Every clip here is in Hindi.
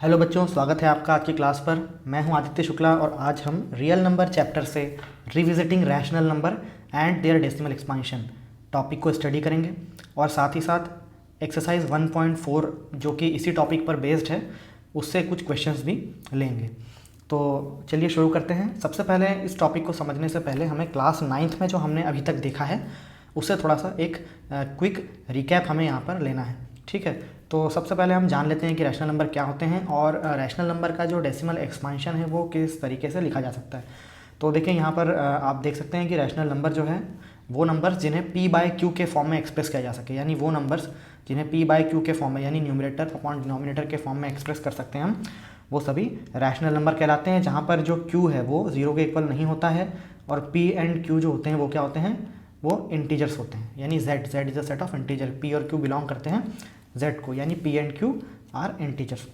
हेलो बच्चों, स्वागत है आपका आज की क्लास पर। मैं हूं आदित्य शुक्ला और आज हम रियल नंबर चैप्टर से revisiting rational number and their decimal expansion topic को स्टडी करेंगे और साथ ही साथ एक्सरसाइज 1.4 जो कि इसी टॉपिक पर बेस्ड है उससे कुछ क्वेश्चंस भी लेंगे। तो चलिए शुरू करते हैं। सबसे पहले इस टॉपिक को समझने से पहले हमें क्लास 9th में जो हमने अभी तक देखा है उससे थोड़ा सा एक क्विक रिकैप हमें यहाँ पर लेना है, ठीक है। तो सबसे पहले हम जान लेते हैं कि रैशनल नंबर क्या होते हैं और रैशनल नंबर का जो डेसिमल एक्सपांशन है वो किस तरीके से लिखा जा सकता है। तो देखिए यहाँ पर आप देख सकते हैं कि रैशनल नंबर जो है वो नंबर्स जिन्हें p/q के फॉर्म में एक्सप्रेस किया जा सके, यानी वो नंबर्स जिन्हें p/q के फॉर्म में यानी न्यूमरेटर अपॉन डिनोमिनेटर के फॉर्म में एक्सप्रेस कर सकते हैं हम, वो सभी रैशनल नंबर कहलाते हैं। जहाँ पर जो q है वो 0 के इक्वल नहीं होता है और p एंड q जो होते हैं वो क्या होते हैं, वो इंटीजर्स होते हैं, यानी z is a set of integer. p और q बिलोंग करते हैं z को, यानी p and q are integers.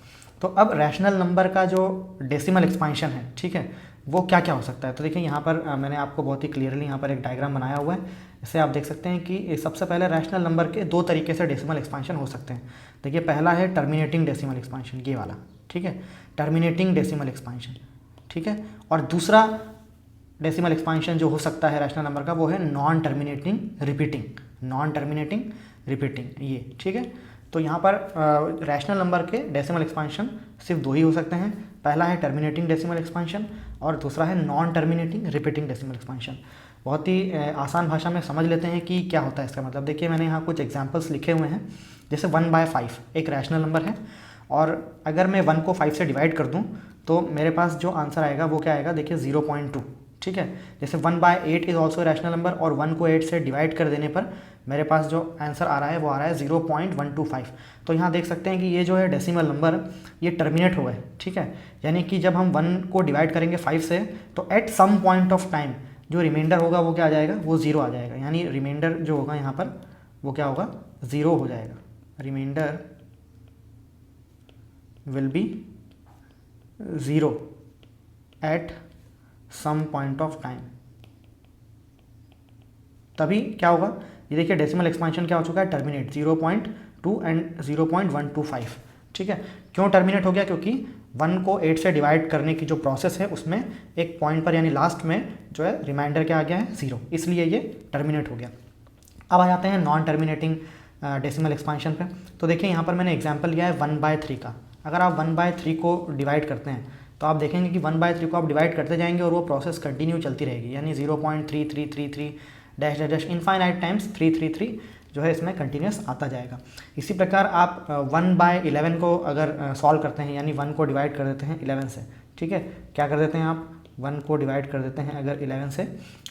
तो अब रैशनल नंबर का जो डेसिमल एक्सपांशन है, ठीक है, वो क्या क्या हो सकता है। तो देखिए यहाँ पर मैंने आपको बहुत ही क्लियरली यहाँ पर एक डायग्राम बनाया हुआ है। इससे आप देख सकते हैं कि सबसे पहले रैशनल नंबर के दो तरीके से डेसिमल एक्सपांशन हो सकते हैं। देखिए पहला है टर्मिनेटिंग डेसिमल एक्सपांशन, ये वाला, ठीक है, टर्मिनेटिंग डेसिमल एक्सपांशन, ठीक है। और दूसरा डेसिमल एक्सपांशन जो हो सकता है रैशनल नंबर का वो है non terminating repeating, non terminating repeating, ये, ठीक है। तो यहाँ पर रैशनल नंबर के डेसिमल एक्सपांशन सिर्फ दो ही हो सकते हैं। पहला है टर्मिनेटिंग डेसिमल एक्सपांशन और दूसरा है non terminating repeating decimal expansion. बहुत ही आसान भाषा में समझ लेते हैं कि क्या होता है इसका मतलब। देखिए मैंने यहाँ कुछ एग्जांपल्स लिखे हुए हैं। जैसे 1/5 एक रैशनल नंबर है और अगर मैं 1 को 5 से डिवाइड कर दूँ तो मेरे पास जो आंसर आएगा वो क्या आएगा, देखिए 0.2, ठीक है। जैसे 1/8 इज ऑल्सो रैशनल नंबर और 1 को 8 से डिवाइड कर देने पर मेरे पास जो आंसर आ रहा है वो आ रहा है 0.125। तो यहाँ देख सकते हैं कि ये जो है डेसिमल नंबर ये टर्मिनेट हो गए, ठीक है। यानी कि जब हम 1 को डिवाइड करेंगे 5 से तो at some point of time जो रिमाइंडर होगा वो क्या आ जाएगा, वो 0 आ जाएगा। यानी रिमाइंडर जो होगा यहाँ पर वो क्या होगा, 0 हो जाएगा। Remainder will be 0 at some point of time. तभी क्या होगा, ये देखिए डेसिमल एक्सपांशन क्या हो चुका है, टर्मिनेट 0.2 एंड 0.125, ठीक है। क्यों टर्मिनेट हो गया, क्योंकि 1 को 8 से डिवाइड करने की जो प्रोसेस है उसमें एक पॉइंट पर यानी लास्ट में जो है रिमाइंडर क्या आ गया है, 0, इसलिए ये टर्मिनेट हो गया। अब आ जाते हैं नॉन टर्मिनेटिंग डेसिमल एक्सपांशन पे। तो देखिए यहाँ पर मैंने एग्जाम्पल लिया है 1/3 का। अगर आप 1/3 को डिवाइड करते हैं तो आप देखेंगे कि 1/3 को आप डिवाइड करते जाएंगे और वो प्रोसेस कंटिन्यू चलती रहेगी, यानी 0.3333 dash dash dash infinite times 333 जो है इसमें कंटिन्यूस आता जाएगा। इसी प्रकार आप 1/11 को अगर सॉल्व करते हैं, यानी 1 को डिवाइड कर देते हैं 11 से, ठीक है, क्या कर देते हैं आप 1 को डिवाइड कर देते हैं अगर 11 से,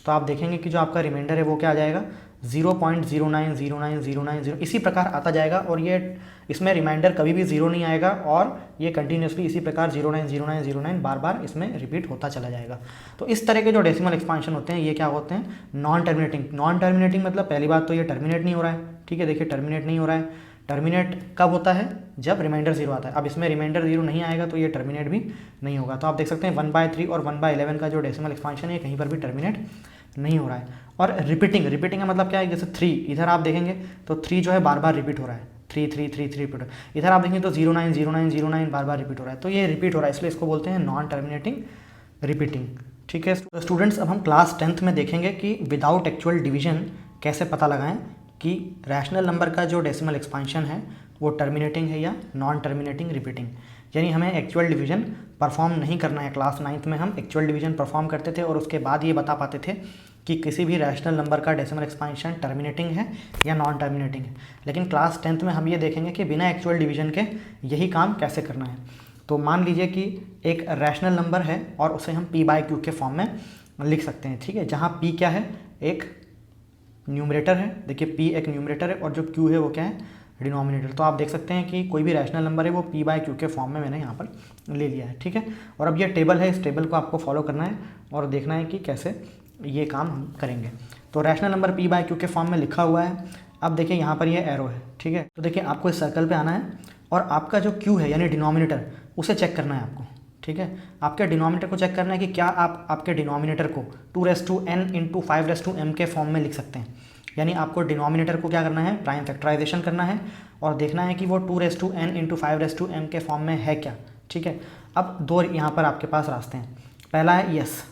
तो आप देखेंगे कि जो आपका रिमाइंडर है वो क्या आ जाएगा, 0.090909, इसी प्रकार आता जाएगा। और ये इसमें रिमाइंडर कभी भी 0 नहीं आएगा और ये कंटिन्यूसली इसी प्रकार 090909 बार बार इसमें रिपीट होता चला जाएगा। तो इस तरह के जो डेसिमल एक्सपांशन होते हैं ये क्या होते हैं, नॉन टर्मिनेटिंग। नॉन टर्मिनेटिंग मतलब पहली बात तो ये टर्मिनेट नहीं हो रहा है, ठीक है। देखिए टर्मिनेट नहीं हो रहा है। टर्मिनेट कब होता है, जब रिमाइंडर 0 आता है। अब इसमें रिमाइंडर 0 नहीं आएगा तो ये टर्मिनेट भी नहीं होगा। तो आप देख सकते हैं 1/3 और 1/11 का जो डेसिमल एक्सपांशन है कहीं पर भी टर्मिनेट नहीं हो रहा है। और रिपीटिंग, रिपीटिंग का मतलब क्या है, जैसे 3 इधर आप देखेंगे तो 3 जो है बार बार रिपीट हो रहा है, 3 रिपीट हो रहा है। इधर आप देखेंगे तो 090909 बार बार रिपीट हो रहा है, तो ये रिपीट हो रहा है, इसलिए इसको बोलते हैं नॉन टर्मिनेटिंग रिपीटिंग, ठीक है। स्टूडेंट्स अब हम क्लास 10th में देखेंगे कि विदाउट एक्चुअल डिवीजन कैसे पता लगाएं कि रैशनल नंबर का जो डेसिमल एक्सपांशन है वो टर्मिनेटिंग है या नॉन टर्मिनेटिंग रिपीटिंग। यानी हमें एक्चुअल डिवीजन परफॉर्म नहीं करना है। क्लास 9th में हम एक्चुअल डिवीजन परफॉर्म करते थे और उसके बाद ये बता पाते थे कि किसी भी रैशनल नंबर का डेसिमल एक्सपांशन टर्मिनेटिंग है या नॉन टर्मिनेटिंग है। लेकिन क्लास 10th में हम ये देखेंगे कि बिना एक्चुअल डिवीजन के यही काम कैसे करना है। तो मान लीजिए कि एक रैशनल नंबर है और उसे हम p/q के फॉर्म में लिख सकते हैं, ठीक है, जहाँ p क्या है, एक न्यूमरेटर है। देखिए p एक न्यूमरेटर है और जो q है वो क्या है, डिनोमिनेटर। तो आप देख सकते हैं कि कोई भी रैशनल नंबर है वो p/q के फॉर्म में मैंने यहाँ पर ले लिया है, ठीक है। और अब ये टेबल है, इस टेबल को आपको फॉलो करना है और देखना है कि कैसे ये काम हम करेंगे। तो रैशनल नंबर p/q के फॉर्म में लिखा हुआ है। अब देखिए यहाँ पर ये एरो है, ठीक है। तो देखिए आपको इस सर्कल पे आना है और आपका जो q है यानी डिनोमिनेटर उसे चेक करना है आपको, ठीक है। आपके डिनोमिनेटर को चेक करना है कि क्या आप आपके डिनोमिनेटर को 2n × 5m के फॉर्म में लिख सकते हैं। यानी आपको डिनोमिनेटर को क्या करना है, प्राइम फैक्टराइजेशन करना है और देखना है कि वो 2n × 5m के फॉर्म में है क्या, ठीक है। अब दो यहाँ पर आपके पास रास्ते हैं। पहला है यस,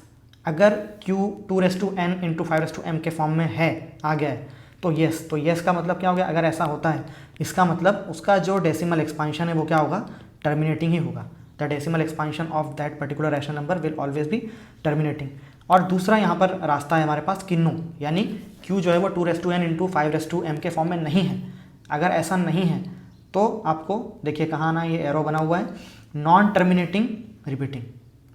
अगर q 2n इंटू 5m के फॉर्म में है, आ गया है तो यस। तो यस का मतलब क्या हो गया, अगर ऐसा होता है इसका मतलब उसका जो डेसिमल एक्सपांशन है वो क्या होगा, टर्मिनेटिंग ही होगा। The decimal expansion of that particular rational number will always be terminating. और दूसरा यहाँ पर रास्ता है हमारे पास कि नो, यानी q जो है वो 2n इंटू 5m के फॉर्म में नहीं है। अगर ऐसा नहीं है तो आपको देखिए कहाँ आना, ये एरो बना हुआ है, नॉन टर्मिनेटिंग रिपीटिंग,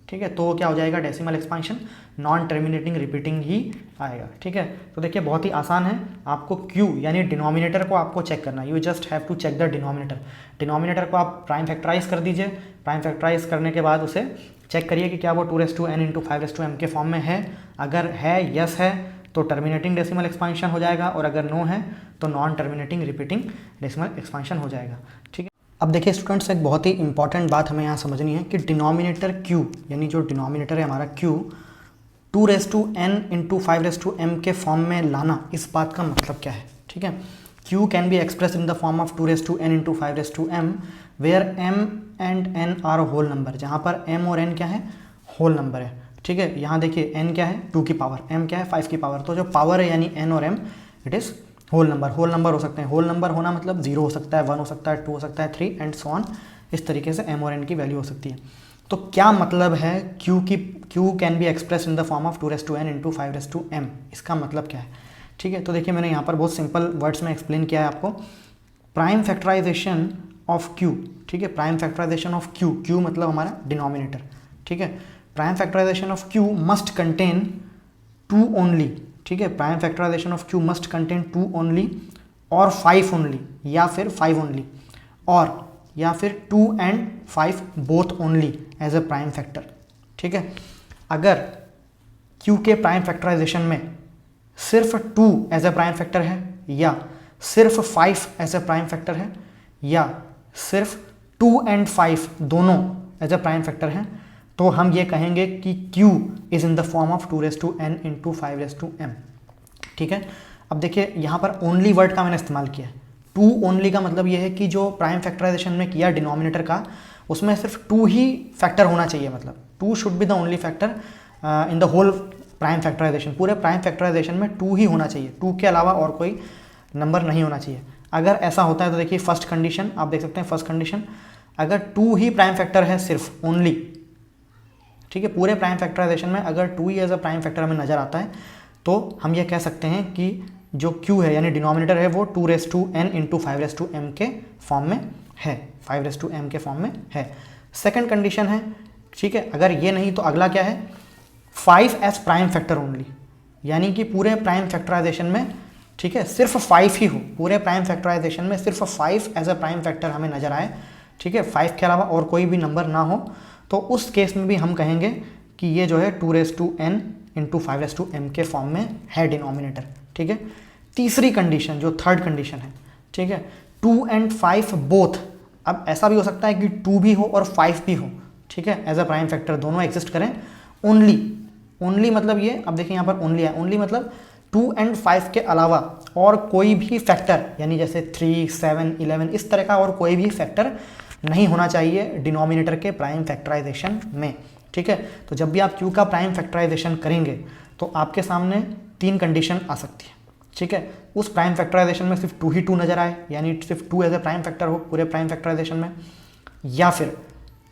ठीक है। तो क्या हो जाएगा, decimal expansion non terminating repeating ही आएगा, ठीक है। तो देखिए बहुत ही आसान है, आपको q यानी डिनोमिनेटर को आपको चेक करना है। You just have to check the denominator. Denominator को आप प्राइम फैक्टराइज कर दीजिए। प्राइम फैक्टराइज करने के बाद उसे चेक करिए कि क्या वो 2n इंटू 5m के फॉर्म में है। अगर है, यस है, तो टर्मिनेटिंग डेसिमल एक्सपांशन हो जाएगा, और अगर नो है तो non terminating repeating decimal expansion हो जाएगा, ठीक है। अब देखिए स्टूडेंट्स, एक बहुत ही इंपॉर्टेंट बात हमें यहाँ समझनी है कि डिनोमिनेटर q यानी जो डिनोमिनेटर है हमारा q 2n इंटू 5m के फॉर्म में लाना, इस बात का मतलब क्या है, ठीक है। q can be express in the form of 2n into 5m where m and n are whole number, जहाँ पर m और n क्या है, होल नंबर है, ठीक है। यहाँ देखिए n क्या है, 2 की पावर, m क्या है, 5 की पावर। तो जो पावर है यानी n और m, it is whole number. Whole number हो सकते हैं, होल नंबर होना मतलब 0 हो सकता है, 1 हो सकता है, 2 हो सकता है, 3 एंड सो ऑन। इस तरीके से m और n की वैल्यू हो सकती है। तो क्या मतलब है q can be express in the form of 2n into 5m, इसका मतलब क्या है, ठीक है। तो देखिए मैंने यहाँ पर बहुत सिंपल वर्ड्स में एक्सप्लेन किया है आपको। प्राइम फैक्टराइजेशन ऑफ q, ठीक है, प्राइम फैक्टराइजेशन ऑफ q मतलब हमारा डिनोमिनेटर, ठीक है। Prime factorization of q must contain 2 only, ठीक है। Prime factorization of q must contain 2 only और 5 ओनली, या फिर 5 ओनली, और या फिर 2 and 5 both only as a prime factor, ठीक है। अगर q के प्राइम फैक्टराइजेशन में सिर्फ 2 एज ए प्राइम फैक्टर है, या सिर्फ 5 एज ए प्राइम फैक्टर है, या सिर्फ 2 एंड 5 दोनों एज ए प्राइम फैक्टर हैं, तो हम ये कहेंगे कि q is in the form of 2n into 5m, ठीक है। अब देखिए यहाँ पर ओनली वर्ड का मैंने इस्तेमाल किया है। 2 ओनली का मतलब ये है कि जो प्राइम फैक्टराइजेशन में किया डिनोमिनेटर का, उसमें सिर्फ 2 ही फैक्टर होना चाहिए, मतलब 2 should be the only factor in the whole prime factorization. पूरे प्राइम फैक्टराइजेशन में 2 ही होना चाहिए, 2 के अलावा और कोई नंबर नहीं होना चाहिए। अगर ऐसा होता है तो देखिए फर्स्ट कंडीशन आप देख सकते हैं। फर्स्ट कंडीशन, अगर 2 ही प्राइम फैक्टर है सिर्फ ओनली, ठीक है, पूरे प्राइम फैक्टराइजेशन में अगर 2 ही एज अ प्राइम फैक्टर हमें नज़र आता है, तो हम ये कह सकते हैं कि जो q है यानी डिनोमिनेटर है वो 2n इंटू 5m के फॉर्म में है, 5m के फॉर्म में है। सेकंड कंडीशन है, ठीक है, अगर ये नहीं तो अगला क्या है, 5 एज प्राइम फैक्टर ओनली, यानी कि पूरे प्राइम फैक्टराइजेशन में, ठीक है, सिर्फ 5 ही हो, पूरे प्राइम फैक्टराइजेशन में सिर्फ 5 एज अ प्राइम फैक्टर हमें नजर आए, ठीक है, 5 के अलावा और कोई भी नंबर ना हो, तो उस केस में भी हम कहेंगे कि ये जो है 2n इंटू 5m के फॉर्म में है डिनोमिनेटर, ठीक है। तीसरी कंडीशन जो थर्ड कंडीशन है, ठीक है, 2 एंड 5 बोथ, अब ऐसा भी हो सकता है कि 2 भी हो और 5 भी हो, ठीक है, एज अ प्राइम फैक्टर दोनों एग्जिस्ट करें। ओनली मतलब ये, अब देखिए यहाँ पर ओनली है, ओनली मतलब 2 एंड 5 के अलावा और कोई भी फैक्टर, यानी जैसे 3, 7, 11 इस तरह का और कोई भी फैक्टर नहीं होना चाहिए डिनोमिनेटर के प्राइम फैक्टराइजेशन में, ठीक है। तो जब भी आप q का प्राइम फैक्टराइजेशन करेंगे तो आपके सामने 3 कंडीशन आ सकती है, ठीक है। उस प्राइम फैक्टराइजेशन में सिर्फ 2 ही 2 नजर आए, यानी सिर्फ 2 एज ए प्राइम फैक्टर हो पूरे प्राइम फैक्टराइजेशन में, या फिर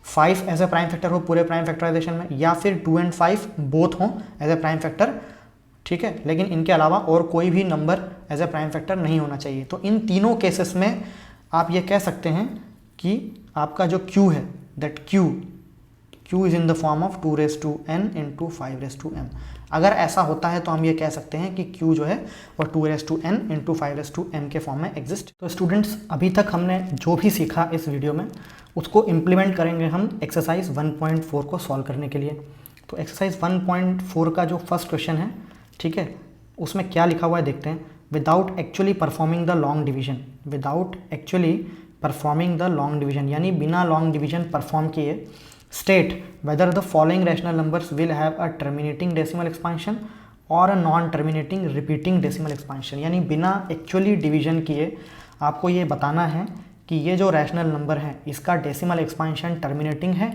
5 एज ए प्राइम फैक्टर हो पूरे प्राइम फैक्टराइजेशन में, या फिर 2 एंड 5 बोथ हों एज ए प्राइम फैक्टर, ठीक है, लेकिन इनके अलावा और कोई भी number as a prime factor नहीं होना चाहिए। तो इन तीनों केसेस में आप ये कह सकते हैं कि आपका जो q है, that q is in the form of 2n into 5m। अगर ऐसा होता है तो हम ये कह सकते हैं कि q जो है वो 2n इंटू 5m के फॉर्म में एग्जिस्ट। तो स्टूडेंट्स, अभी तक हमने जो भी सीखा इस वीडियो में उसको इम्प्लीमेंट करेंगे हम एक्सरसाइज 1.4 को सॉल्व करने के लिए। तो एक्सरसाइज 1.4 का जो फर्स्ट क्वेश्चन है, ठीक है, उसमें क्या लिखा हुआ है देखते हैं। Without actually performing the long division, without actually performing the long division यानी बिना लॉन्ग डिवीजन परफॉर्म किए, state whether the following rational numbers will have a terminating decimal expansion और a non terminating repeating decimal expansion. यानी बिना एक्चुअली डिवीजन किए आपको ये बताना है कि ये जो रैशनल नंबर है इसका डेसिमल एक्सपांशन टर्मिनेटिंग है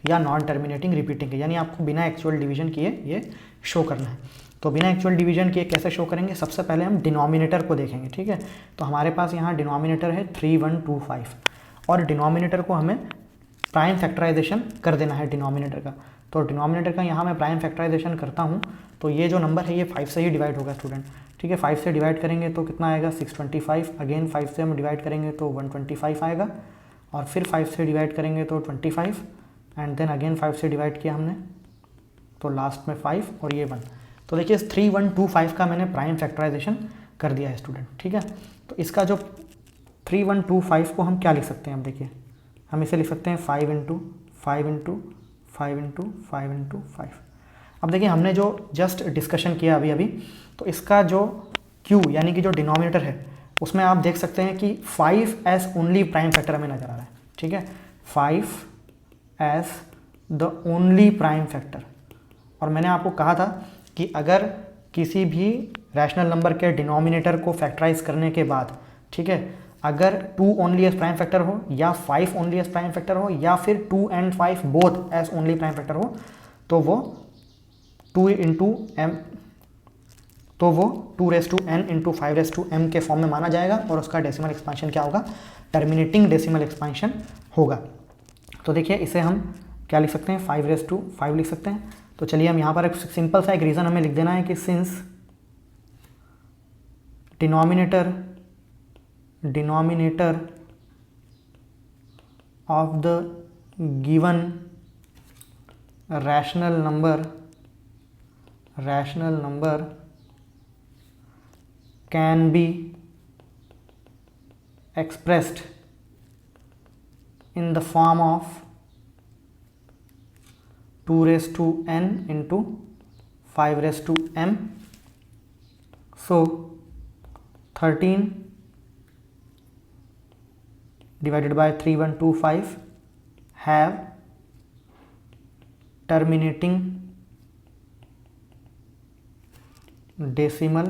या नॉन टर्मिनेटिंग रिपीटिंग है, यानी आपको बिना एक्चुअल डिवीजन किए ये शो करना है। तो बिना एक्चुअल डिवीजन किए कैसे शो करेंगे, सबसे पहले हम डिनोमिनेटर को देखेंगे, ठीक है। तो हमारे पास यहाँ डिनोमिनेटर है 3125 और डिनोमिनेटर को हमें प्राइम फैक्टराइजेशन कर देना है डिनोमिनेटर का। तो डिनोमिनेटर का यहाँ मैं प्राइम फैक्टराइजेशन करता हूँ तो ये जो नंबर है ये 5 से ही डिवाइड होगा स्टूडेंट, ठीक है। 5 से डिवाइड करेंगे तो कितना आएगा 625, अगेन 5 से हम डिवाइड करेंगे तो 125 आएगा, और फिर 5 से डिवाइड करेंगे तो 25, एंड देन अगेन 5 से डिवाइड किया हमने तो लास्ट में 5 और ये 1। तो देखिए 3125 का मैंने प्राइम फैक्टराइजेशन कर दिया है स्टूडेंट, ठीक है। तो इसका जो 3125 को हम क्या लिख सकते हैं, अब देखिए हम इसे लिख सकते हैं 5 इंटू 5 इंटू 5 इंटू 5 इंटू 5। अब देखिए हमने जो जस्ट डिस्कशन किया अभी तो इसका जो Q यानी कि जो डिनोमिनेटर है उसमें आप देख सकते हैं कि 5 एज ओनली प्राइम फैक्टर हमें नज़र आ रहा है, ठीक है। 5 as the only prime factor. और मैंने आपको कहा था कि अगर किसी भी रैशनल नंबर के डिनोमिनेटर को फैक्टराइज करने के बाद, ठीक है, अगर 2 ओनली एज प्राइम फैक्टर हो या 5 ओनली एज प्राइम फैक्टर हो या फिर 2 and 5 both as only prime factor हो तो वो 2 इंटू एम तो वो 2n इंटू 5m के फॉर्म में माना जाएगा और उसका डेसिमल एक्सपांशन क्या होगा, टर्मिनेटिंग डेसिमल एक्सपांशन होगा। तो देखिए इसे हम क्या लिख सकते हैं 5 लिख सकते हैं। तो चलिए हम यहाँ पर एक सिंपल सा एक रीज़न हमें लिख देना है कि since denominator of the given rational number can be expressed in the form of 2n into 5m. So 13 divided by 3125 have terminating decimal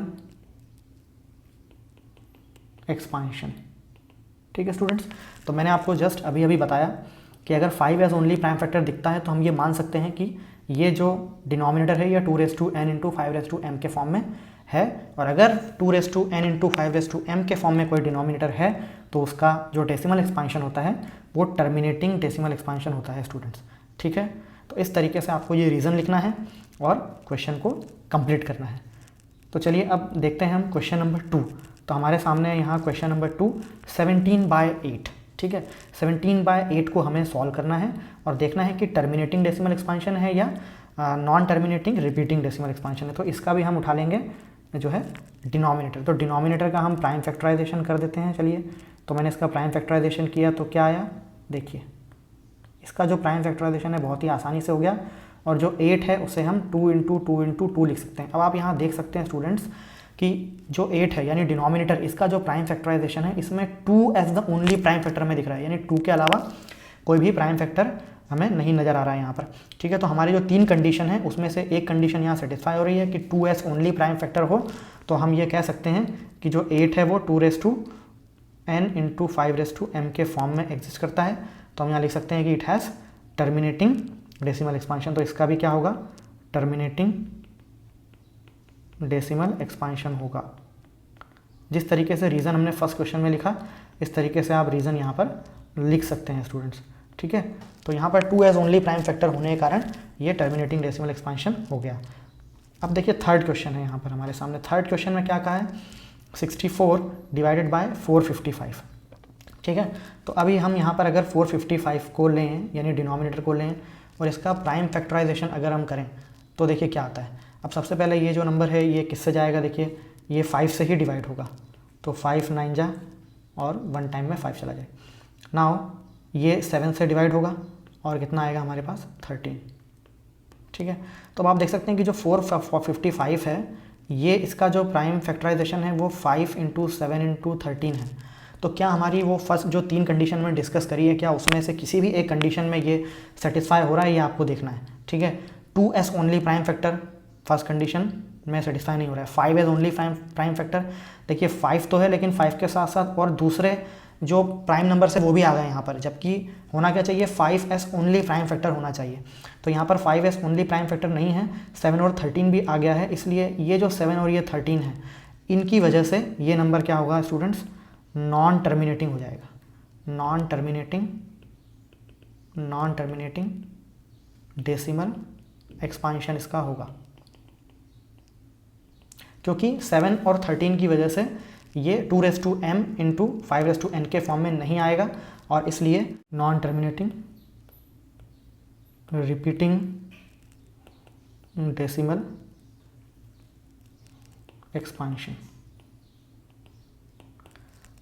expansion, ठीक है स्टूडेंट्स। तो मैंने आपको जस्ट अभी बताया कि अगर 5 एज ओनली प्राइम फैक्टर दिखता है तो हम ये मान सकते हैं कि ये जो डिनोमिनेटर है ये 2n इंटू 5m के फॉर्म में है, और अगर 2n इंटू 5m के फॉर्म में कोई डिनोमिनेटर है तो उसका जो डेसिमल एक्सपांशन होता है वो टर्मिनेटिंग डेसिमल एक्सपांशन होता है स्टूडेंट्स, ठीक है। तो इस तरीके से आपको ये रीज़न लिखना है और क्वेश्चन को कंप्लीट करना है। तो चलिए अब देखते हैं हम क्वेश्चन नंबर 2। तो हमारे सामने यहाँ क्वेश्चन नंबर 2 17/8, ठीक है। 17/8 को हमें सॉल्व करना है और देखना है कि टर्मिनेटिंग डेसिमल एक्सपांशन है या non terminating repeating decimal expansion है। तो इसका भी हम उठा लेंगे जो है डिनोमिनेटर। तो डिनोमिनेटर का हम प्राइम फैक्टराइजेशन कर देते हैं। चलिए तो मैंने इसका प्राइम फैक्टराइजेशन किया तो क्या आया, देखिए इसका जो प्राइम फैक्टराइजेशन है बहुत ही आसानी से हो गया, और जो 8 है उसे हम 2 इंटू 2 इंटू 2 लिख सकते हैं। अब आप यहाँ देख सकते हैं स्टूडेंट्स कि जो 8 है यानी डिनोमिनेटर, इसका जो प्राइम फैक्टराइजेशन है इसमें 2 as the only prime factor हमें दिख रहा है, यानी 2 के अलावा कोई भी प्राइम फैक्टर हमें नहीं नज़र आ रहा है यहाँ पर, ठीक है। तो हमारी जो 3 कंडीशन है उसमें से एक कंडीशन यहाँ सेटिस्फाई हो रही है कि 2s ओनली प्राइम फैक्टर हो, तो हम ये कह सकते हैं कि जो 8 है वो 2n इंटू 5m के फॉर्म में एग्जिस्ट करता है। तो हम यहाँ लिख सकते हैं कि it has terminating decimal expansion. तो इसका भी क्या होगा, टर्मिनेटिंग डेसिमल एक्सपांशन होगा। जिस तरीके से रीज़न हमने फर्स्ट क्वेश्चन में लिखा इस तरीके से आप रीज़न यहाँ पर लिख सकते हैं स्टूडेंट्स, ठीक है। तो यहाँ पर 2 एज ओनली प्राइम फैक्टर होने के कारण ये टर्मिनेटिंग डेसिमल एक्सपांशन हो गया। अब देखिए थर्ड क्वेश्चन है यहाँ पर हमारे सामने। थर्ड क्वेश्चन में क्या कहा है, 64 डिवाइडेड बाय 455, ठीक है। तो अभी हम यहाँ पर अगर 455 को लें यानी डिनोमिनेटर को लें और इसका प्राइम फैक्टराइजेशन अगर हम करें तो देखिए क्या आता है। अब सबसे पहले ये जो नंबर है ये किससे जाएगा, देखिए ये 5 से ही डिवाइड होगा, तो 5 9 जा और 1 टाइम में 5 चला जाए। नाउ ये 7 से डिवाइड होगा और कितना आएगा हमारे पास 13, ठीक है। तो अब आप देख सकते हैं कि जो 455 है ये इसका जो प्राइम फैक्टराइजेशन है वो 5 इंटू 7 इंटू 13 है। तो क्या हमारी वो फर्स्ट जो 3 कंडीशन में डिस्कस करी है क्या उसमें से किसी भी एक कंडीशन में ये सेटिस्फाई हो रहा है, ये आपको देखना है, ठीक है। 2s only prime factor first condition में सेटिस्फाई नहीं हो रहा है। 5 एज ओनली प्राइम फैक्टर, देखिए 5 तो है लेकिन 5 के साथ साथ और दूसरे जो प्राइम नंबर है वो भी आ गए यहाँ पर, जबकि होना क्या चाहिए 5s ओनली प्राइम फैक्टर होना चाहिए। तो यहाँ पर 5s ओनली प्राइम फैक्टर नहीं है, 7 और 13 भी आ गया है, इसलिए ये जो 7 और ये 13 है इनकी वजह से ये नंबर क्या होगा स्टूडेंट्स, नॉन टर्मिनेटिंग हो जाएगा। नॉन टर्मिनेटिंग डेसिमल एक्सपांशन इसका होगा, क्योंकि 7 और 13 की वजह से ये 2m इंटू 5n के फॉर्म में नहीं आएगा, और इसलिए non terminating repeating decimal expansion.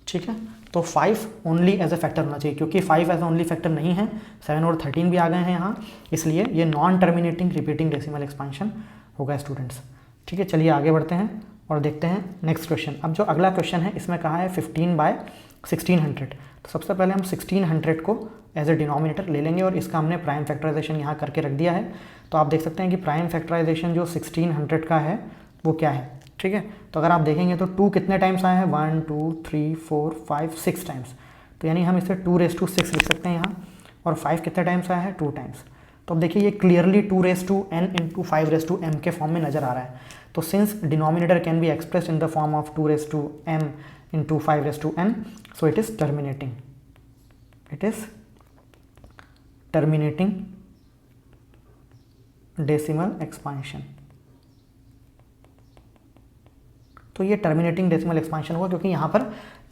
ठीक है, तो 5 ओनली एज ए फैक्टर होना चाहिए, क्योंकि 5 एज ओनली फैक्टर नहीं है, 7 और 13 भी आ गए हैं यहाँ, इसलिए ये non terminating repeating decimal expansion होगा स्टूडेंट्स। ठीक है, चलिए आगे बढ़ते हैं और देखते हैं नेक्स्ट क्वेश्चन। अब जो अगला क्वेश्चन है इसमें कहा है 15/1600। तो सबसे पहले हम 1600 को एज ए डिनोमिनेटर ले लेंगे और इसका हमने प्राइम फैक्टराइजेशन यहाँ करके रख दिया है। तो आप देख सकते हैं कि प्राइम फैक्टराइजेशन जो 1600 का है वो क्या है। ठीक है, तो अगर आप देखेंगे तो 2 कितने टाइम्स आया है, 1 2 3 4 5 6 टाइम्स, तो यानी हम इसे 2⁶ लिख सकते हैं यहाँ, और 5 कितने टाइम्स आया है, 2 टाइम्स। तो अब देखिए ये क्लियरली 2n इंटू 5m के फॉर्म में नज़र आ रहा है। तो since denominator can be expressed in the form of 2m into 5n, so it is terminating, decimal expansion. तो ये टर्मिनेटिंग डेसिमल एक्सपांशन हुआ, क्योंकि यहाँ पर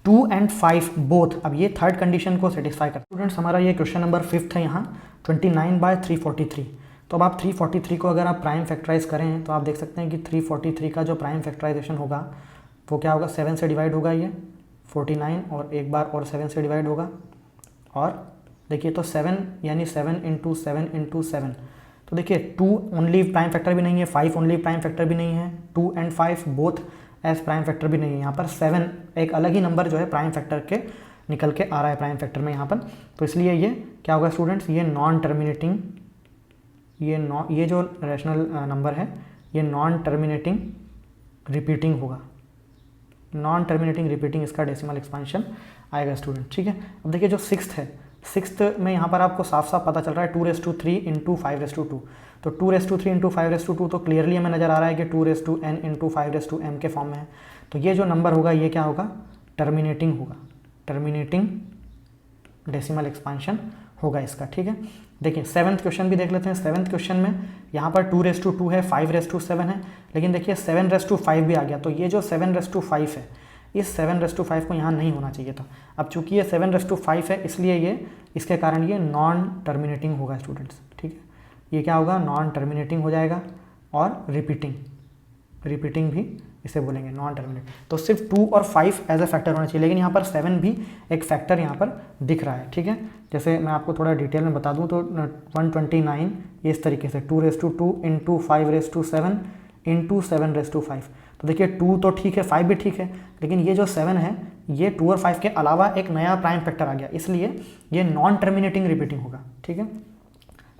2 and 5 बोथ, अब ये थर्ड कंडीशन को सेटिस्फाई करता है। स्टूडेंट्स हमारा ये क्वेश्चन नंबर 5th है यहाँ 29/343। तो अब आप 343 को अगर आप प्राइम फैक्टराइज करें तो आप देख सकते हैं कि 343 का जो प्राइम फैक्टराइजेशन होगा वो क्या होगा, 7 से डिवाइड होगा ये 49, और एक बार और 7 से डिवाइड होगा, और देखिए तो 7 यानी 7 इंटू 7 इंटू 7। तो देखिए 2 ओनली प्राइम फैक्टर भी नहीं है, 5 ओनली प्राइम फैक्टर भी नहीं है, 2 and 5 both as prime factor भी नहीं है। यहाँ पर 7 एक अलग ही नंबर जो है प्राइम फैक्टर के निकल के आ रहा है प्राइम फैक्टर में यहाँ पर। तो इसलिए ये क्या होगा स्टूडेंट्स, ये नॉन टर्मिनेटिंग, ये जो रैशनल नंबर है ये नॉन टर्मिनेटिंग रिपीटिंग होगा। नॉन टर्मिनेटिंग रिपीटिंग इसका डेसिमल एक्सपांशन आएगा स्टूडेंट। ठीक है, अब देखिए जो 6th है, 6th में यहाँ पर आपको साफ साफ पता चल रहा है 2�3 इंटू 5⁵2। तो 2�3 इंटू 5⁵2 तो क्लियरली हमें नज़र आ रहा है कि 2n इंटू 5m के फॉर्म में है। तो ये जो नंबर होगा ये क्या होगा, टर्मिनेटिंग होगा, टर्मिनेटिंग डेसिमल एक्सपांशन होगा इसका। ठीक है, देखिए 7th क्वेश्चन भी देख लेते हैं। 7th क्वेश्चन में यहाँ पर 2⁵2 है, 5�7 है, लेकिन देखिए 7⁵5 भी आ गया। तो ये जो 7⁵5 है, इस 7⁵5 को यहाँ नहीं होना चाहिए था। अब चूंकि ये 7⁵5 है इसलिए ये इसके कारण ये नॉन टर्मिनेटिंग होगा स्टूडेंट्स। ठीक है, ये क्या होगा, नॉन टर्मिनेटिंग हो जाएगा, और रिपीटिंग भी इसे बोलेंगे नॉन टर्मिनेट। तो सिर्फ 2 और 5 एज ए फैक्टर होना चाहिए, लेकिन यहाँ पर 7 भी एक फैक्टर यहाँ पर दिख रहा है। ठीक है, जैसे मैं आपको थोड़ा डिटेल में बता दूँ तो 129 ये इस तरीके से 2⁵2 इंटू 5�7 इंटू 7⁵5। तो देखिए 2 तो ठीक है, 5 भी ठीक है, लेकिन ये जो 7 है ये 2 और 5 के अलावा एक नया प्राइम फैक्टर आ गया, इसलिए ये नॉन टर्मिनेटिंग रिपीटिंग होगा। ठीक है,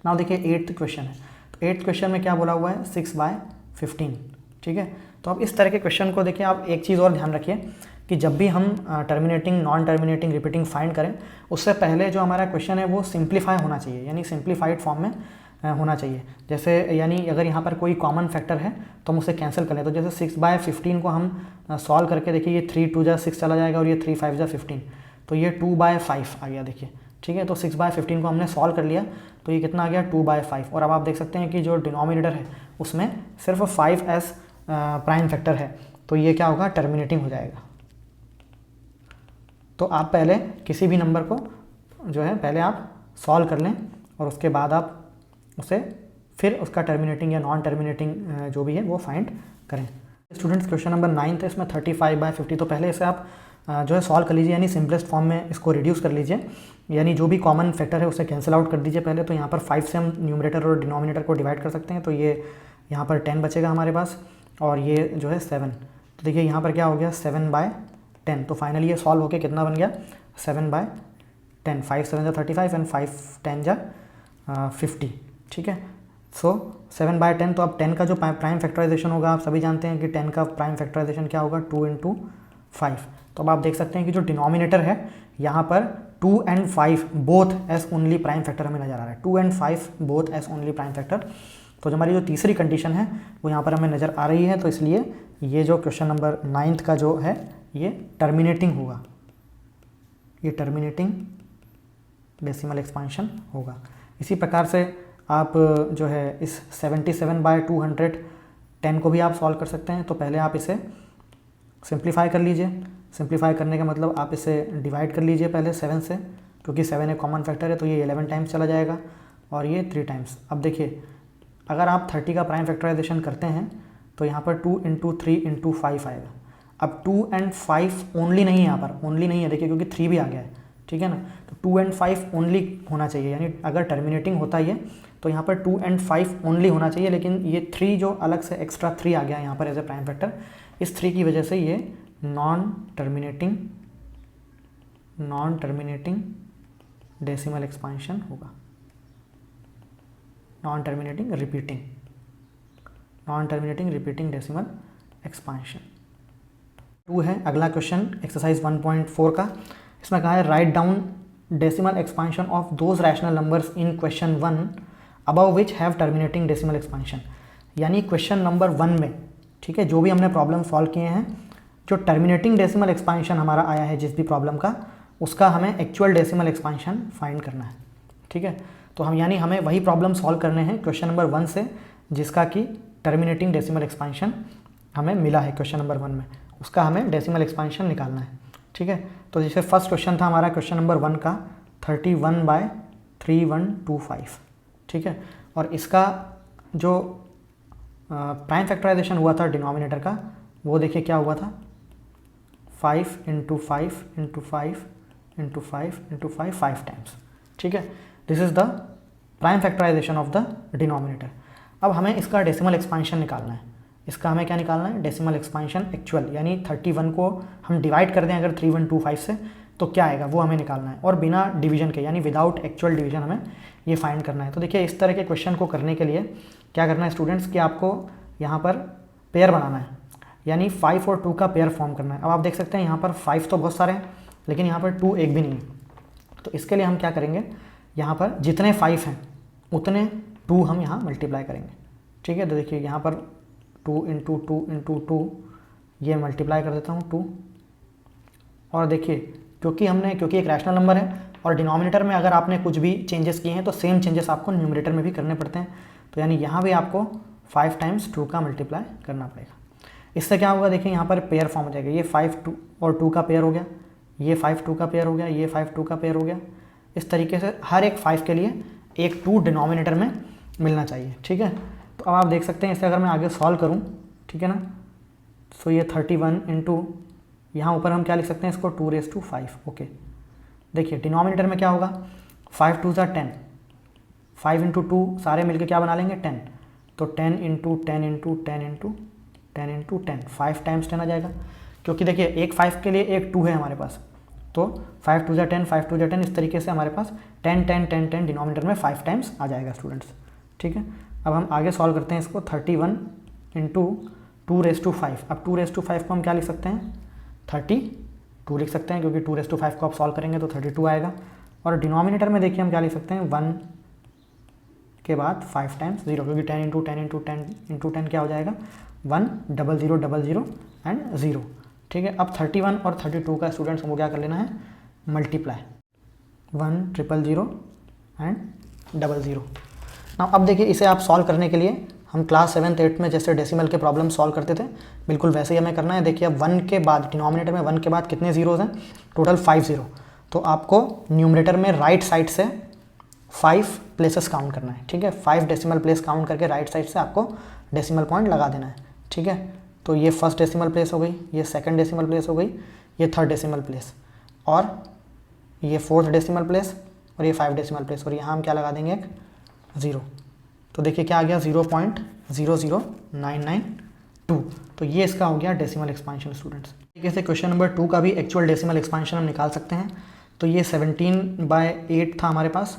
नाउ देखिए 8th क्वेश्चन है। तो 8th क्वेश्चन में क्या बोला हुआ है, 6/15। ठीक है, तो अब इस तरह के क्वेश्चन को देखिए आप एक चीज़ और ध्यान रखिए कि जब भी हम terminating non terminating repeating find करें उससे पहले जो हमारा क्वेश्चन है वो सिंप्लीफाई होना चाहिए, यानी सिंप्लीफाइड फॉर्म में होना चाहिए। जैसे यानी अगर यहाँ पर कोई कॉमन फैक्टर है तो हम उसे कैंसिल कर लें। तो जैसे 6/15 को हम सॉल्व करके देखिए ये 3 2 6 चला जाएगा और ये 3 5 15, तो ये 2/5 आ गया देखिए। ठीक है, तो 6/15 को हमने सॉल्व कर लिया तो ये कितना आ गया 2/5। और अब आप देख सकते हैं कि जो डिनोमिनेटर है उसमें सिर्फ 5s प्राइम फैक्टर है, तो ये क्या होगा, टर्मिनेटिंग हो जाएगा। तो आप पहले किसी भी नंबर को जो है पहले आप सॉल्व कर लें और उसके बाद आप उसे फिर उसका टर्मिनेटिंग या नॉन टर्मिनेटिंग जो भी है वो फाइंड करें। स्टूडेंट्स क्वेश्चन नंबर 9 है, इसमें 35/50। तो पहले इसे आप जो है सॉल्व कर लीजिए, यानी सिंपलेस्ट फॉर्म में इसको रिड्यूस कर लीजिए, यानी जो भी कॉमन फैक्टर है उसे कैंसिल आउट कर दीजिए पहले। तो यहाँ पर 5 से हम न्यूमरेटर और डिनोमिनेटर को डिवाइड कर सकते हैं, तो ये यहाँ पर 10 बचेगा हमारे पास, और ये जो है 7। तो देखिए यहाँ पर क्या हो गया 7/10। तो फाइनली ये सॉल्व होकर कितना बन गया 7/10। 5 7 35 एंड 5 10 50। ठीक है, सो 7/10। तो अब 10 का जो प्राइम फैक्टराइजेशन होगा आप सभी जानते हैं कि 10 का प्राइम फैक्टराइजेशन क्या होगा, 2 × 5। तो अब आप देख सकते हैं कि जो डिनोमिनेटर है यहाँ पर 2 and 5 both as only prime factor हमें नज़र आ रहा है, 2 and 5 both as only prime factor. तो जो हमारी जो तीसरी कंडीशन है वो यहाँ पर हमें नज़र आ रही है, तो इसलिए ये जो क्वेश्चन नंबर 9 का जो है ये टर्मिनेटिंग होगा, ये टर्मिनेटिंग डेसिमल एक्सपांशन होगा। इसी प्रकार से आप जो है इस 77/210 को भी आप सॉल्व कर सकते हैं। तो पहले आप इसे सिंप्लीफाई कर लीजिए, सिंप्लीफाई करने का मतलब आप इसे डिवाइड कर लीजिए पहले 7 से, क्योंकि 7 एक कॉमन फैक्टर है, तो ये 11 टाइम्स चला जाएगा और ये 3 टाइम्स। अब देखिए अगर आप 30 का प्राइम फैक्टराइजेशन करते हैं तो यहाँ पर 2 × 3 × 5 आएगा। अब 2 and 5 ओनली नहीं है, यहाँ पर ओनली नहीं है देखिए, क्योंकि 3 भी आ गया है, ठीक है ना। तो 2 and 5 ओनली होना चाहिए, यानी अगर टर्मिनेटिंग होता है तो यहाँ पर 2 and 5 ओनली होना चाहिए, लेकिन ये 3 जो अलग से एक्स्ट्रा 3 आ गया यहाँ पर एज ए प्राइम फैक्टर, इस 3 की वजह से ये नॉन टर्मिनेटिंग डेसिमल एक्सपांशन होगा, non terminating repeating decimal expansion. 2 है अगला क्वेश्चन एक्सरसाइज 1.4 का। इसमें कहा है write down decimal expansion of those rational numbers in question 1 above which have terminating decimal expansion. यानी क्वेश्चन नंबर 1 में, ठीक है, जो भी हमने प्रॉब्लम सॉल्व किए हैं, जो टर्मिनेटिंग डेसिमल एक्सपांशन हमारा आया है जिस भी प्रॉब्लम का, उसका हमें एक्चुअल डेसिमल एक्सपांशन फाइंड करना है, ठीक है। तो हम यानी हमें वही प्रॉब्लम सॉल्व करने हैं क्वेश्चन नंबर 1 से जिसका कि टर्मिनेटिंग डेसिमल एक्सपांशन हमें मिला है क्वेश्चन नंबर 1 में, उसका हमें डेसिमल एक्सपांशन निकालना है, ठीक है। तो जैसे फर्स्ट क्वेश्चन था हमारा क्वेश्चन नंबर 1 का 31/3125, ठीक है। और इसका जो प्राइम फैक्टराइजेशन हुआ था डिनोमिनेटर का, वो देखिए क्या हुआ था, 5 × 5 × 5 × 5 × 5 5 टाइम्स, ठीक है। This is the prime factorization of the denominator. अब हमें इसका डेसिमल एक्सपांशन निकालना है। इसका हमें क्या निकालना है, डेसिमल एक्सपांशन एक्चुअल, यानी 31 को हम डिवाइड कर दें अगर 3125 से तो क्या आएगा वो हमें निकालना है, और बिना डिवीजन के यानी विदाउट एक्चुअल डिवीजन हमें ये फाइंड करना है। तो देखिए इस तरह के क्वेश्चन को करने के लिए क्या करना है स्टूडेंट्स, कि आपको यहाँ पर पेयर बनाना है, यानी 5 और 2 का पेयर फॉर्म करना है। अब आप देख सकते हैं यहाँ पर 5 तो बहुत सारे हैं, लेकिन यहाँ पर 2 एक भी नहीं है। तो इसके लिए हम क्या करेंगे, यहाँ पर जितने 5 हैं उतने 2 हम यहाँ मल्टीप्लाई करेंगे, ठीक है। तो देखिए यहाँ पर 2 × 2 × 2 ये मल्टीप्लाई कर देता हूँ 2, और देखिए क्योंकि एक रैशनल नंबर है और डिनोमिनेटर में अगर आपने कुछ भी चेंजेस किए हैं तो सेम चेंजेस आपको न्यूमरेटर में भी करने पड़ते हैं। तो यानी यहाँ भी आपको 5 टाइम्स 2 का मल्टीप्लाई करना पड़ेगा। इससे क्या होगा, देखिए यहाँ पर पेयर फॉर्म हो जाएगा, ये 5 2 और 2 का पेयर हो गया, ये 5 2 का पेयर हो गया, ये 5 2 का पेयर हो गया। इस तरीके से हर एक 5 के लिए एक 2 डिनोमिनेटर में मिलना चाहिए, ठीक है। तो अब आप देख सकते हैं इसे अगर मैं आगे सॉल्व करूँ, ठीक है ना, सो ये 31 × यहाँ ऊपर हम क्या लिख सकते हैं इसको 2⁵, ओके। देखिए डिनोमिनेटर में क्या होगा, 5 2 = 10, 5 × 2 सारे मिलके क्या बना लेंगे 10, तो 10 × 10 × 10 × 10 × 10 5 टाइम्स 10 आ जाएगा, क्योंकि देखिए एक 5 के लिए एक 2 है हमारे पास, तो 5 2 = 10, 5 2 = 10, इस तरीके से हमारे पास 10 10 10 10 डिनोमिनेटर में 5 टाइम्स आ जाएगा स्टूडेंट्स, ठीक है। अब हम आगे सॉल्व करते हैं इसको, 31 × 2⁵। अब 2⁵ को हम क्या लिख सकते हैं, 32 लिख सकते हैं, क्योंकि 2⁵ को आप सॉल्व करेंगे तो 32 आएगा। और डिनोमिनेटर में देखिए हम क्या लिख सकते हैं, 1 के बाद 5 टाइम्स 0, क्योंकि 10 × 10 × 10 × 10 क्या हो जाएगा 1 0 0 0 0 एंड 0, ठीक है। अब 31 और 32 का स्टूडेंट्स हमको क्या कर लेना है, मल्टीप्लाई 1 0 0 एंड 0 0। ना अब देखिए इसे आप सॉल्व करने के लिए हम क्लास 7th 8th में जैसे डेसिमल के प्रॉब्लम सॉल्व करते थे बिल्कुल वैसे ही हमें करना है। देखिए अब 1 के बाद डिनोमिनेटर में 1 के बाद कितने जीरोज़ हैं, टोटल 5 0। तो आपको न्यूमरेटर में राइट साइड से 5 प्लेसेस काउंट करना है, ठीक है। 5 डेसिमल प्लेस काउंट करके राइट साइड से आपको डेसिमल पॉइंट लगा देना है, ठीक है। तो ये फर्स्ट डेसिमल प्लेस हो गई, ये सेकंड डेसिमल प्लेस हो गई, ये थर्ड डेसिमल प्लेस, और ये फोर्थ डेसिमल प्लेस, और ये 5 डेसिमल प्लेस, और यहाँ हम क्या लगा देंगे एक 0। तो देखिए क्या आ गया 0.00992। तो ये इसका हो गया डेसिमल एक्सपांशन स्टूडेंट्स। ठीक है, क्वेश्चन नंबर 2 का भी एक्चुअल डेसिमल एक्सपांशन हम निकाल सकते हैं। तो ये 17/8 था हमारे पास,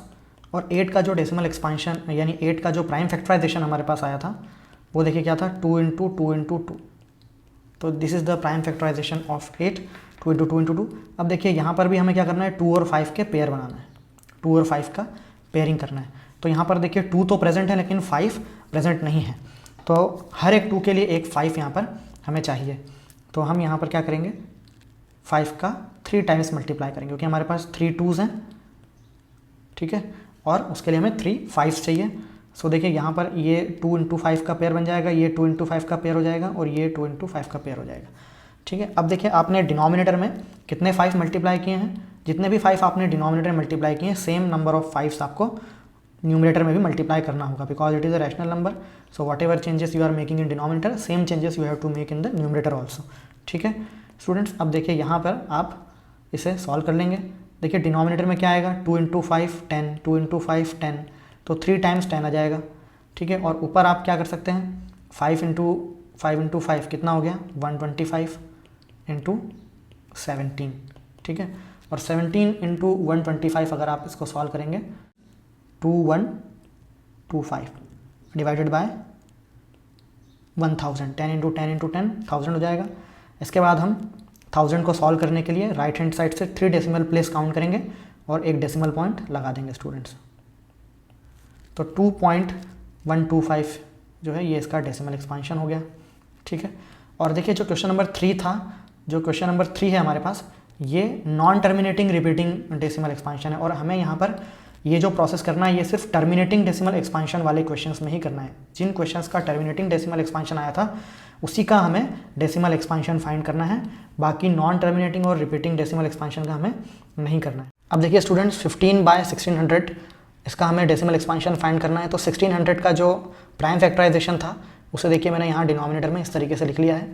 और 8 का जो डेसिमल एक्सपांशन यानी 8 का जो प्राइम फैक्टराइजेशन हमारे पास आया था वो देखिए क्या था 2 × 2 × 2। तो this is the prime factorization of 8। 2 into 2 into 2। अब देखिए यहाँ पर भी हमें क्या करना है, 2 और 5 के पेयर बनाना है, 2 और 5 का पेयरिंग करना है। तो यहाँ पर देखिए 2 तो प्रेजेंट है लेकिन 5 प्रेजेंट नहीं है, तो हर एक 2 के लिए एक 5 यहाँ पर हमें चाहिए। तो हम यहाँ पर क्या करेंगे, 5 का 3 टाइम्स मल्टीप्लाई करेंगे, क्योंकि हमारे पास 3 2s हैं, ठीक है, और उसके लिए हमें 3 5 चाहिए। सो देखिए यहाँ पर ये 2 इंटू 5 का पेयर बन जाएगा, ये 2 इंटू 5 का पेयर हो जाएगा और ये 2 इंटू 5 का पेयर हो जाएगा, ठीक है। अब देखिए आपने डिनोमिनेटर में कितने 5 मल्टीप्लाई किए हैं, जितने भी 5 आपने डिनोमिनेटर मल्टीप्लाई किए हैं, सेम नंबर ऑफ 5 आपको न्यूमरेटर में भी मल्टीप्लाई करना होगा, because it is a rational number. So whatever changes you are making in denominator, same changes you have to make in the numerator also, ठीक है स्टूडेंट्स। अब देखिए यहाँ पर आप इसे सॉल्व कर लेंगे। देखिए डिनोमिनेटर में क्या आएगा, 2 इंटू 5 10, 2 इंटू 5 10, तो 3 टाइम्स 10 आ जाएगा, ठीक है। और ऊपर आप क्या कर सकते हैं, 5 इंटू 5 कितना हो गया, 125 इंटू 17, ठीक है। और 17 इंटू 125 अगर आप इसको सॉल्व करेंगे, 2125 डिवाइडेड बाय 1000, 10 इंटू 10 इंटू 10 1000 हो जाएगा। इसके बाद हम 1000 को सॉल्व करने के लिए राइट हैंड साइड से 3 डेसिमल प्लेस काउंट करेंगे और एक डेसिमल पॉइंट लगा देंगे स्टूडेंट्स। तो 2.125 जो है ये इसका डेसिमल एक्सपांशन हो गया, ठीक है। और देखिए जो क्वेश्चन नंबर 3 था, जो क्वेश्चन नंबर 3 है हमारे पास, ये non terminating repeating decimal expansion है, और हमें यहाँ पर ये जो प्रोसेस करना है ये सिर्फ टर्मिनेटिंग डेसिमल एक्सपांशन वाले क्वेश्चंस में ही करना है। जिन क्वेश्चंस का टर्मिनेटिंग डेसिमल एक्सपांशन आया था उसी का हमें डेसिमल एक्सपांशन फाइंड करना है, बाकी नॉन टर्मिनेटिंग और रिपीटिंग डेसिमल एक्सपांशन का हमें नहीं करना है। अब देखिए स्टूडेंट्स 15/1600 इसका हमें डेसिमल एक्सपांशन फाइंड करना है। तो 1600 का जो प्राइम फैक्टराइजेशन था उसे देखिए मैंने यहाँ डिनोमिनेटर में इस तरीके से लिख लिया है।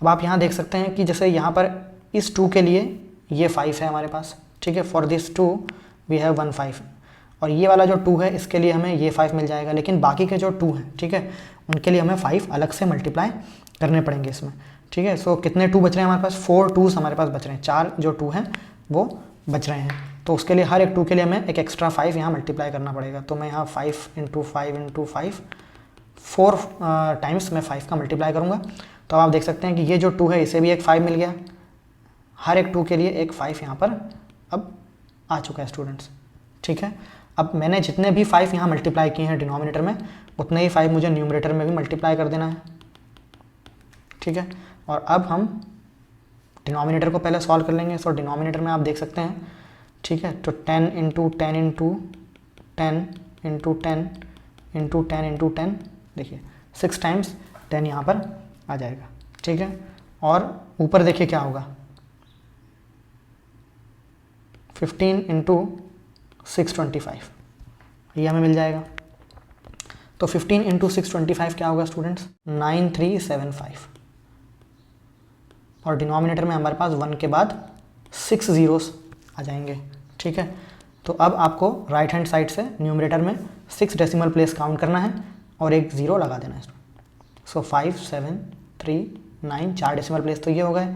अब आप यहाँ देख सकते हैं कि जैसे यहाँ पर इस 2 के लिए ये 5 है हमारे पास, ठीक है, फॉर दिस 2 वी हैव 1 5, और ये वाला जो 2 है इसके लिए हमें ये 5 मिल जाएगा, लेकिन बाकी के जो 2 हैं, ठीक है, उनके लिए हमें 5 अलग से मल्टीप्लाई करने पड़ेंगे इसमें, ठीक है। सो कितने 2 बच रहे हैं हमारे पास, 4 2s हमारे पास बच रहे हैं, 4 जो 2 हैं वो बच रहे हैं। तो उसके लिए हर एक 2 के लिए हमें एक एक्स्ट्रा 5 यहाँ मल्टीप्लाई करना पड़ेगा। तो मैं यहाँ 5 इंटू 5 इंटू 5 4 टाइम्स मैं 5 का मल्टीप्लाई करूँगा। तो आप देख सकते हैं कि ये जो 2 है इसे भी एक 5 मिल गया, हर एक 2 के लिए एक 5 यहाँ पर अब आ चुका है स्टूडेंट्स, ठीक है। अब मैंने जितने भी 5 यहाँ मल्टीप्लाई किए हैं डिनोमिनेटर में, उतने ही 5 मुझे न्यूमरेटर में भी मल्टीप्लाई कर देना है, ठीक है। और अब हम डिनोमिनेटर को पहले सॉल्व कर लेंगे। सो डिनोमिनेटर में आप देख सकते हैं, ठीक है, तो 10 into 10 into 10 into 10 into 10 into 10, देखिए 6 टाइम्स 10 यहाँ पर आ जाएगा, ठीक है। और ऊपर देखिए क्या होगा, 15 इंटू 625 ये हमें मिल जाएगा। तो 15 इंटू 625 क्या होगा स्टूडेंट्स, 9375, और डिनोमिनेटर में हमारे पास 1 के बाद 6 zeros आ जाएंगे, ठीक है। तो अब आपको राइट हैंड साइड से न्यूमरेटर में 6 डेसिमल प्लेस काउंट करना है और एक 0 लगा देना है। सो 5 7 3 9 4 डेसिमल प्लेस तो ये हो गए,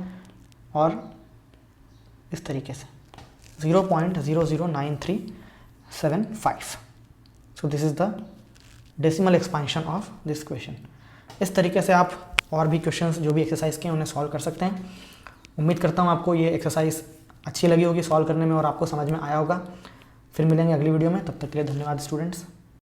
और इस तरीके से 0.009375। So this is the decimal expansion of this question. इस तरीके से आप और भी क्वेश्चंस जो भी एक्सरसाइज के हैं उन्हें सॉल्व कर सकते हैं। उम्मीद करता हूँ आपको ये एक्सरसाइज अच्छी लगी होगी सॉल्व करने में और आपको समझ में आया होगा। फिर मिलेंगे अगली वीडियो में, तब तक के लिए धन्यवाद स्टूडेंट्स।